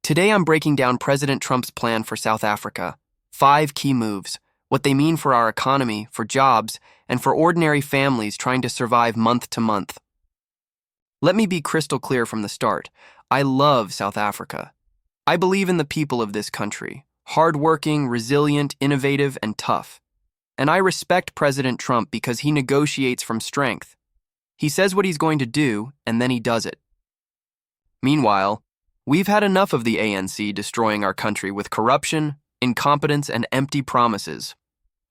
Today I'm breaking down President Trump's plan for South Africa. 5 key moves, what they mean for our economy, for jobs, and for ordinary families trying to survive month to month. Let me be crystal clear from the start. I love South Africa. I believe in the people of this country, hardworking, resilient, innovative, and tough. And I respect President Trump because he negotiates from strength. He says what he's going to do, and then he does it. Meanwhile, we've had enough of the ANC destroying our country with corruption, incompetence, and empty promises.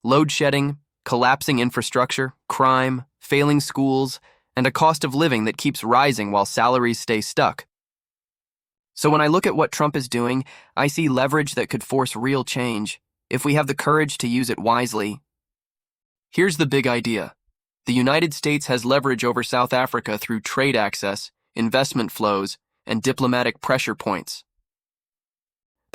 Load shedding, collapsing infrastructure, crime, failing schools, and a cost of living that keeps rising while salaries stay stuck. So when I look at what Trump is doing, I see leverage that could force real change, if we have the courage to use it wisely. Here's the big idea. The United States has leverage over South Africa through trade access, investment flows, and diplomatic pressure points.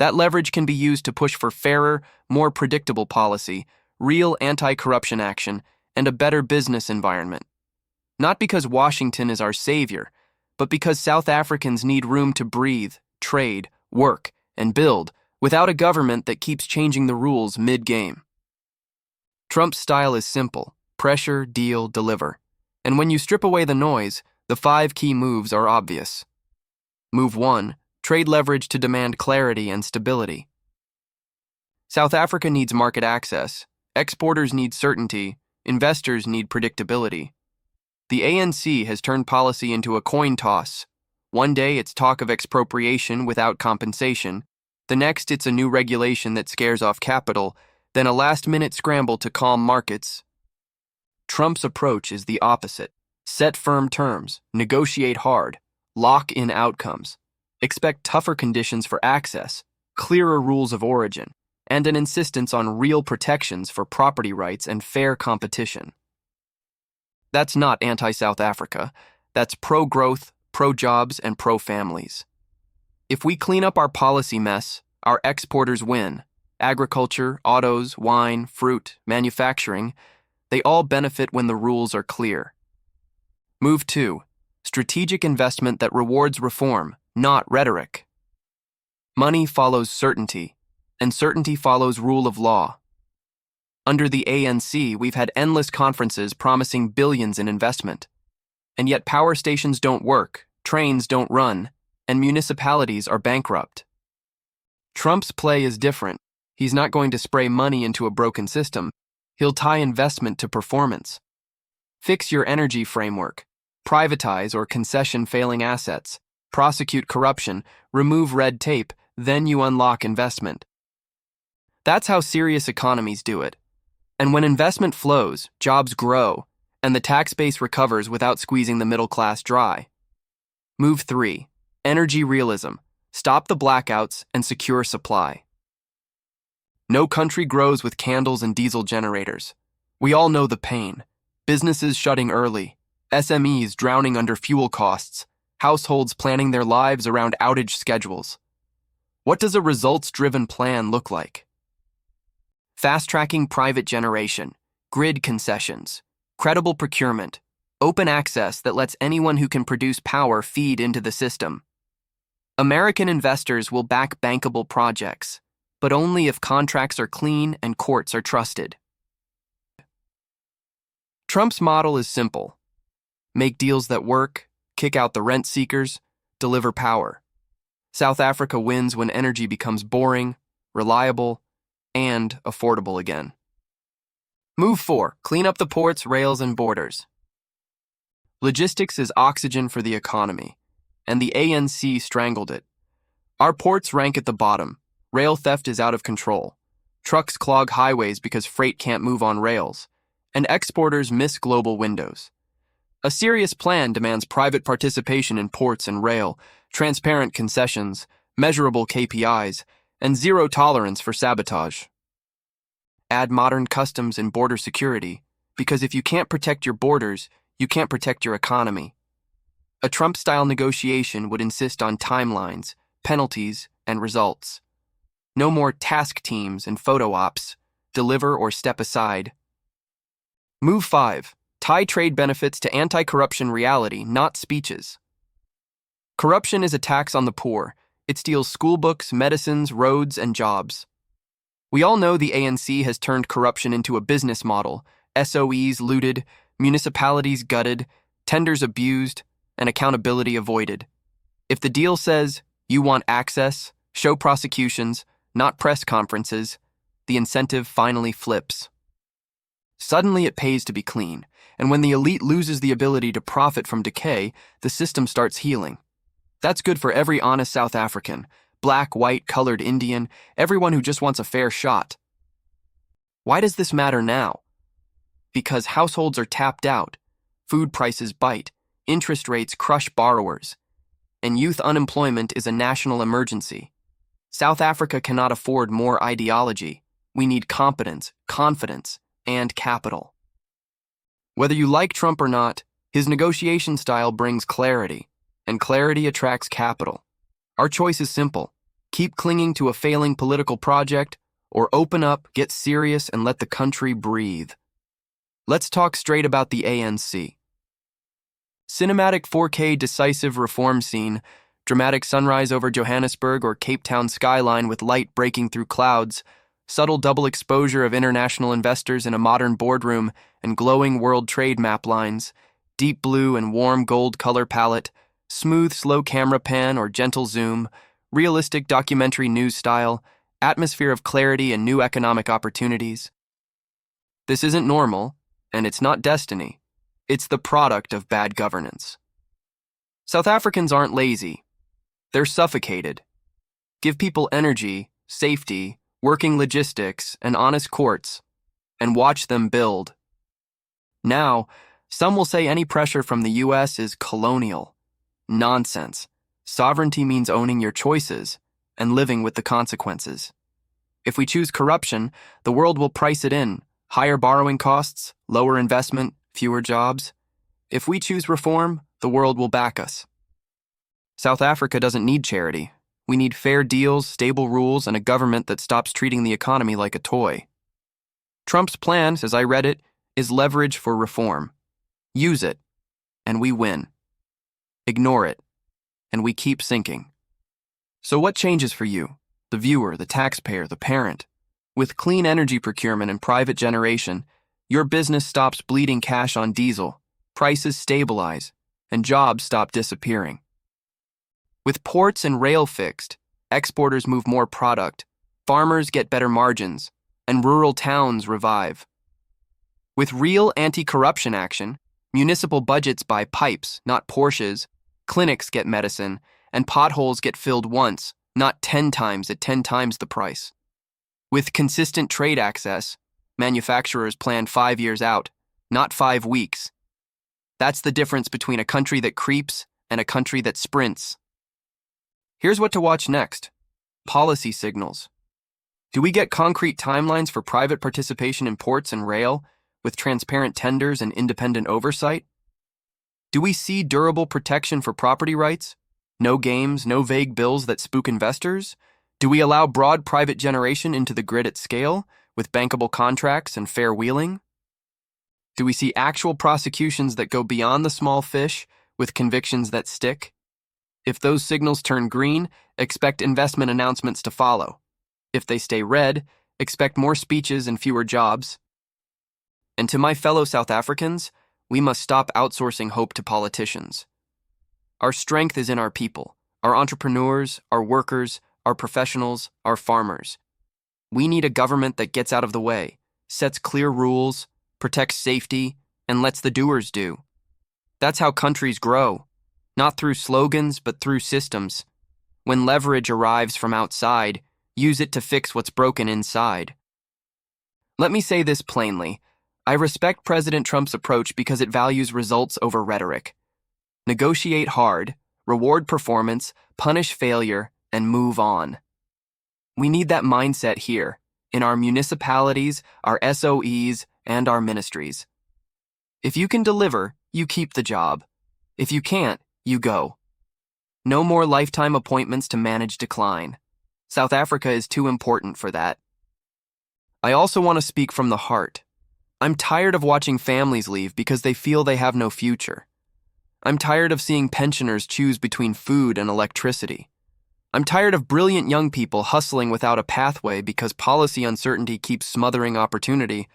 That leverage can be used to push for fairer, more predictable policy, real anti-corruption action, and a better business environment. Not because Washington is our savior, but because South Africans need room to breathe, trade, work, and build without a government that keeps changing the rules mid-game. Trump's style is simple: pressure, deal, deliver. And when you strip away the noise, the 5 key moves are obvious. Move 1. Trade leverage to demand clarity and stability. South Africa needs market access. Exporters need certainty. Investors need predictability. The ANC has turned policy into a coin toss. One day it's talk of expropriation without compensation. The next it's a new regulation that scares off capital, then a last-minute scramble to calm markets. Trump's approach is the opposite. Set firm terms, negotiate hard, lock in outcomes. Expect tougher conditions for access, clearer rules of origin, and an insistence on real protections for property rights and fair competition. That's not anti-South Africa. That's pro-growth, pro-jobs, and pro-families. If we clean up our policy mess, our exporters win. Agriculture, autos, wine, fruit, manufacturing, they all benefit when the rules are clear. Move 2. Strategic investment that rewards reform, not rhetoric. Money follows certainty, and certainty follows rule of law. Under the ANC, we've had endless conferences promising billions in investment. And yet power stations don't work, trains don't run, and municipalities are bankrupt. Trump's play is different. He's not going to spray money into a broken system. He'll tie investment to performance. Fix your energy framework. Privatize or concession failing assets. Prosecute corruption. Remove red tape. Then you unlock investment. That's how serious economies do it. And when investment flows, jobs grow, and the tax base recovers without squeezing the middle class dry. Move 3. Energy realism. Stop the blackouts and secure supply. No country grows with candles and diesel generators. We all know the pain. Businesses shutting early, SMEs drowning under fuel costs, households planning their lives around outage schedules. What does a results-driven plan look like? Fast-tracking private generation, grid concessions, credible procurement, open access that lets anyone who can produce power feed into the system. American investors will back bankable projects, but only if contracts are clean and courts are trusted. Trump's model is simple. Make deals that work, kick out the rent seekers, deliver power. South Africa wins when energy becomes boring, reliable, and affordable again. Move 4. Clean up the ports, rails, and borders. Logistics is oxygen for the economy, and the ANC strangled it. Our ports rank at the bottom. Rail theft is out of control. Trucks clog highways because freight can't move on rails, and exporters miss global windows. A serious plan demands private participation in ports and rail, transparent concessions, measurable KPIs, and zero tolerance for sabotage. Add modern customs and border security, because if you can't protect your borders, you can't protect your economy. A Trump-style negotiation would insist on timelines, penalties, and results. No more task teams and photo ops, deliver or step aside. Move 5. Tie trade benefits to anti-corruption reality, not speeches. Corruption is a tax on the poor. It steals school books, medicines, roads, and jobs. We all know the ANC has turned corruption into a business model. SOEs looted, municipalities gutted, tenders abused, and accountability avoided. If the deal says, you want access, show prosecutions, not press conferences, the incentive finally flips. Suddenly it pays to be clean, and when the elite loses the ability to profit from decay, the system starts healing. That's good for every honest South African, black, white, colored Indian, everyone who just wants a fair shot. Why does this matter now? Because households are tapped out, food prices bite, interest rates crush borrowers, and youth unemployment is a national emergency. South Africa cannot afford more ideology. We need competence, confidence, and capital. Whether you like Trump or not, his negotiation style brings clarity, and clarity attracts capital. Our choice is simple. Keep clinging to a failing political project, or open up, get serious, and let the country breathe. Let's talk straight about the ANC. Cinematic 4K decisive reform scene, dramatic sunrise over Johannesburg or Cape Town skyline with light breaking through clouds, subtle double exposure of international investors in a modern boardroom and glowing world trade map lines, deep blue and warm gold color palette, smooth slow camera pan or gentle zoom, realistic documentary news style, atmosphere of clarity and new economic opportunities. This isn't normal, and it's not destiny. It's the product of bad governance. South Africans aren't lazy. They're suffocated. Give people energy, safety, working logistics, and honest courts, and watch them build. Now, some will say any pressure from the US is colonial. Nonsense. Sovereignty means owning your choices and living with the consequences. If we choose corruption, the world will price it in. Higher borrowing costs, lower investment, fewer jobs. If we choose reform, the world will back us. South Africa doesn't need charity. We need fair deals, stable rules, and a government that stops treating the economy like a toy. Trump's plan, as I read it, is leverage for reform. Use it, and we win. Ignore it, and we keep sinking. So what changes for you, the viewer, the taxpayer, the parent? With clean energy procurement and private generation, your business stops bleeding cash on diesel, prices stabilize, and jobs stop disappearing. With ports and rail fixed, exporters move more product, farmers get better margins, and rural towns revive. With real anti-corruption action, municipal budgets buy pipes, not Porsches, clinics get medicine, and potholes get filled once, not 10 times at 10 times the price. With consistent trade access, manufacturers plan 5 years out, not 5 weeks. That's the difference between a country that creeps and a country that sprints. Here's what to watch next. Policy signals. Do we get concrete timelines for private participation in ports and rail, with transparent tenders and independent oversight? Do we see durable protection for property rights? No games, no vague bills that spook investors? Do we allow broad private generation into the grid at scale, with bankable contracts and fair wheeling? Do we see actual prosecutions that go beyond the small fish, with convictions that stick? If those signals turn green, expect investment announcements to follow. If they stay red, expect more speeches and fewer jobs. And to my fellow South Africans, we must stop outsourcing hope to politicians. Our strength is in our people, our entrepreneurs, our workers, our professionals, our farmers. We need a government that gets out of the way, sets clear rules, protects safety, and lets the doers do. That's how countries grow, not through slogans, but through systems. When leverage arrives from outside, use it to fix what's broken inside. Let me say this plainly. I respect President Trump's approach because it values results over rhetoric. Negotiate hard, reward performance, punish failure, and move on. We need that mindset here, in our municipalities, our SOEs, and our ministries. If you can deliver, you keep the job. If you can't, you go. No more lifetime appointments to manage decline. South Africa is too important for that. I also want to speak from the heart. I'm tired of watching families leave because they feel they have no future. I'm tired of seeing pensioners choose between food and electricity. I'm tired of brilliant young people hustling without a pathway because policy uncertainty keeps smothering opportunity.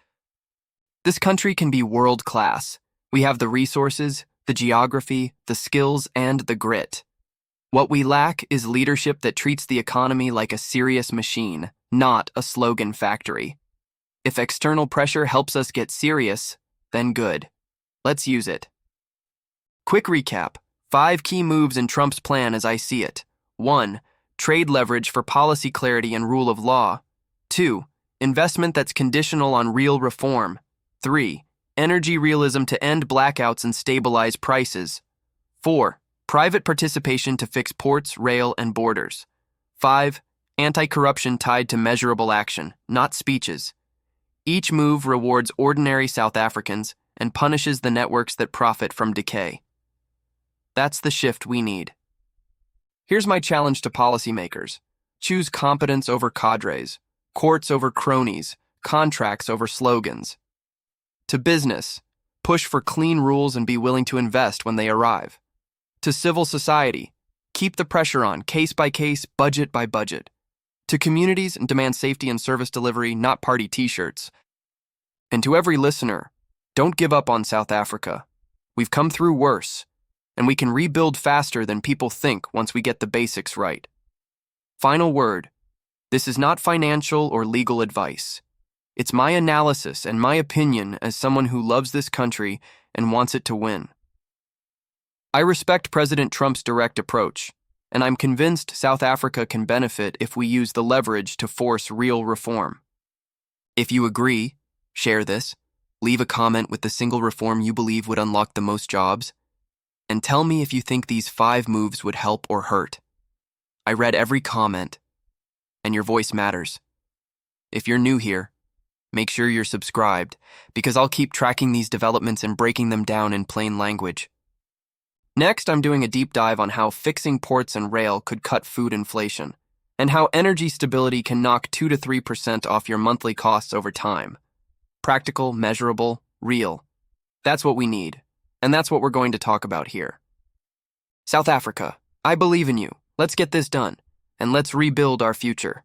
This country can be world-class. We have the resources, the geography, the skills, and the grit. What we lack is leadership that treats the economy like a serious machine, not a slogan factory. If external pressure helps us get serious, then good. Let's use it. Quick recap. 5 key moves in Trump's plan as I see it. 1. Trade leverage for policy clarity and rule of law. 2. Investment that's conditional on real reform. 3. Energy realism to end blackouts and stabilize prices. 4. Private participation to fix ports, rail, and borders. 5. Anti-corruption tied to measurable action, not speeches. Each move rewards ordinary South Africans and punishes the networks that profit from decay. That's the shift we need. Here's my challenge to policymakers. Choose competence over cadres, courts over cronies, contracts over slogans. To business, push for clean rules and be willing to invest when they arrive. To civil society, keep the pressure on, case by case, budget by budget. To communities, demand safety and service delivery, not party t-shirts. And to every listener, don't give up on South Africa. We've come through worse, and we can rebuild faster than people think once we get the basics right. Final word, this is not financial or legal advice. It's my analysis and my opinion as someone who loves this country and wants it to win. I respect President Trump's direct approach, and I'm convinced South Africa can benefit if we use the leverage to force real reform. If you agree, share this, leave a comment with the single reform you believe would unlock the most jobs, and tell me if you think these 5 moves would help or hurt. I read every comment, and your voice matters. If you're new here, make sure you're subscribed, because I'll keep tracking these developments and breaking them down in plain language. Next, I'm doing a deep dive on how fixing ports and rail could cut food inflation, and how energy stability can knock 2 to 3% off your monthly costs over time. Practical, measurable, real. That's what we need, and that's what we're going to talk about here. South Africa, I believe in you. Let's get this done, and let's rebuild our future.